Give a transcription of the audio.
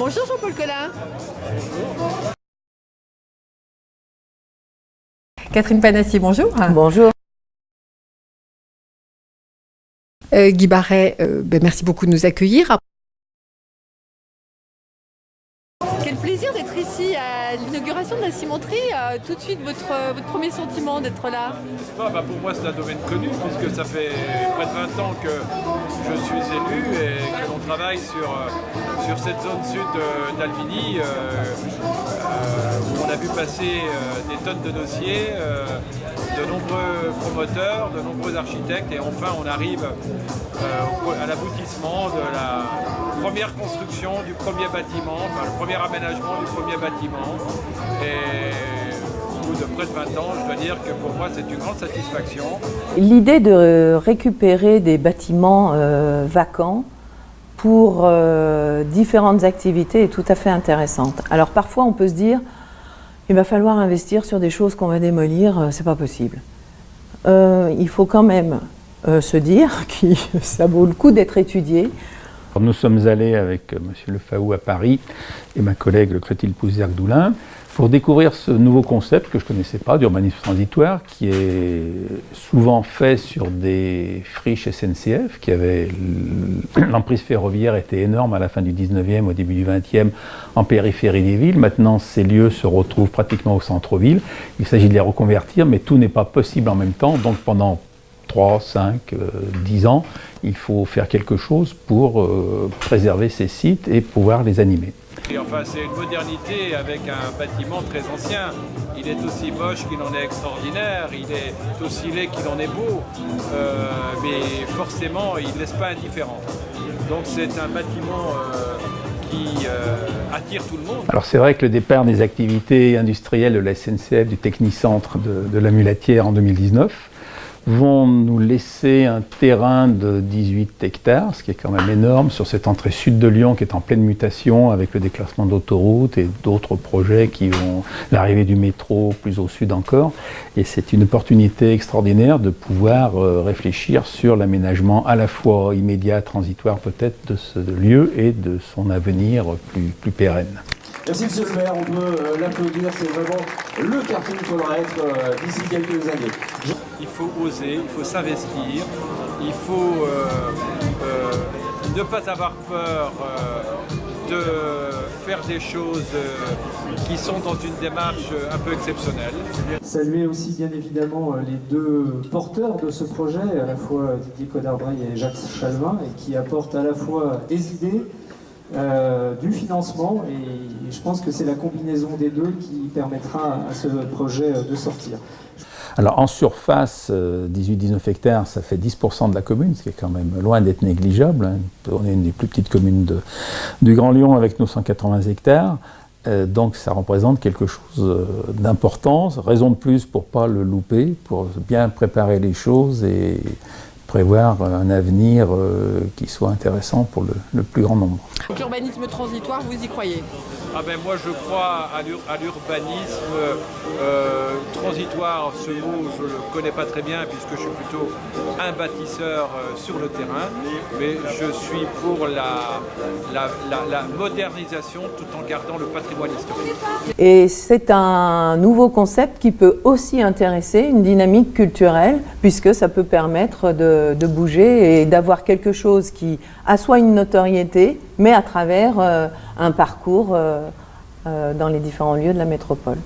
Bonjour Jean-Paul Collin. Catherine Panassi, bonjour. Bonjour. Guy Barret, merci beaucoup de nous accueillir. Quel plaisir d'être ici à l'inauguration de la cimenterie. Tout de suite, votre premier sentiment d'être là? Pour moi, c'est un domaine connu, puisque ça fait près de 20 ans que je suis élu et que l'on travaille sur cette zone sud d'Albigny, où on a vu passer des tonnes de dossiers, de nombreux promoteurs, de nombreux architectes, et enfin on arrive à l'aboutissement de la première construction du premier bâtiment, enfin le premier aménagement du premier bâtiment. Et au bout de près de 20 ans, je dois dire que pour moi c'est une grande satisfaction. L'idée de récupérer des bâtiments vacants pour différentes activités est tout à fait intéressante. Alors parfois on peut se dire, il va falloir investir sur des choses qu'on va démolir, c'est pas possible. Il faut quand même se dire que ça vaut le coup d'être étudié. Nous sommes allés avec M. Lefaou à Paris et ma collègue Clotilde Pouzergue-Doulin pour découvrir ce nouveau concept que je ne connaissais pas, d'urbanisme transitoire, qui est souvent fait sur des friches SNCF, qui avait l'emprise ferroviaire était énorme à la fin du 19e, au début du 20e, en périphérie des villes. Maintenant, ces lieux se retrouvent pratiquement au centre-ville. Il s'agit de les reconvertir, mais tout n'est pas possible en même temps. Donc pendant 3, 5, 10 ans, il faut faire quelque chose pour préserver ces sites et pouvoir les animer. Et enfin, c'est une modernité avec un bâtiment très ancien. Il est aussi moche qu'il en est extraordinaire, il est aussi laid qu'il en est beau, mais forcément, il ne laisse pas indifférent. Donc c'est un bâtiment qui attire tout le monde. Alors c'est vrai que le départ des activités industrielles de la SNCF, du Technicentre de la Mulatière en 2019, vont nous laisser un terrain de 18 hectares, ce qui est quand même énorme, sur cette entrée sud de Lyon qui est en pleine mutation avec le déclassement d'autoroutes et d'autres projets qui vont, l'arrivée du métro plus au sud encore. Et c'est une opportunité extraordinaire de pouvoir réfléchir sur l'aménagement à la fois immédiat, transitoire peut-être de ce lieu et de son avenir plus pérenne. Merci Monsieur le maire, on peut l'applaudir, c'est vraiment le carton qu'il faudra être d'ici quelques années. Il faut oser, il faut s'investir, il faut ne pas avoir peur de faire des choses qui sont dans une démarche un peu exceptionnelle. Saluer aussi bien évidemment les deux porteurs de ce projet, à la fois Didier Codard-Braille et Jacques Chalvin, et qui apportent à la fois des idées, du financement, et je pense que c'est la combinaison des deux qui permettra à ce projet de sortir. Alors en surface, 18-19 hectares, ça fait 10% de la commune, ce qui est quand même loin d'être négligeable. On est une des plus petites communes du Grand Lyon avec nos 180 hectares. Donc ça représente quelque chose d'important, raison de plus pour ne pas le louper, pour bien préparer les choses et prévoir un avenir qui soit intéressant pour le plus grand nombre. L'urbanisme transitoire, vous y croyez? Moi je crois à l'urbanisme transitoire. Ce mot je ne le connais pas très bien puisque je suis plutôt un bâtisseur sur le terrain, mais je suis pour la modernisation tout en gardant le patrimoine historique. Et c'est un nouveau concept qui peut aussi intéresser une dynamique culturelle, puisque ça peut permettre de bouger et d'avoir quelque chose qui a soit une notoriété, mais à travers un parcours dans les différents lieux de la métropole.